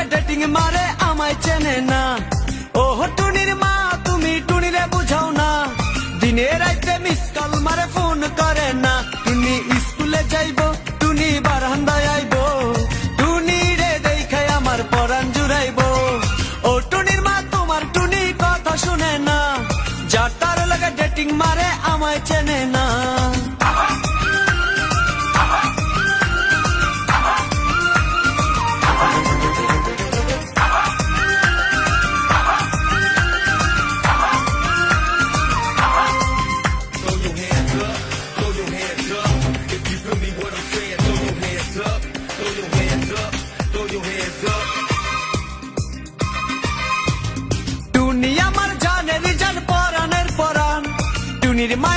লাগে ডেটিং মারে আমায় চেনে না। ও টুনির মা তুমি টুনিরে বুঝাও না, দিনে রাইতে মিস কল মারে ফোন করে না। টুনি স্কুলে যাইবো, টুনি বারান্দায় আইবো, টুনি রে দেখে আমার পরাণ জুড়াইবো। ও টুনির মা তোমার টুনি কথা শুনে না, যার তার লাগে ডেটিং মারে আমায় চেনে না। টুনি আমার জানের জান পরাণের পরাণ, টুনির মা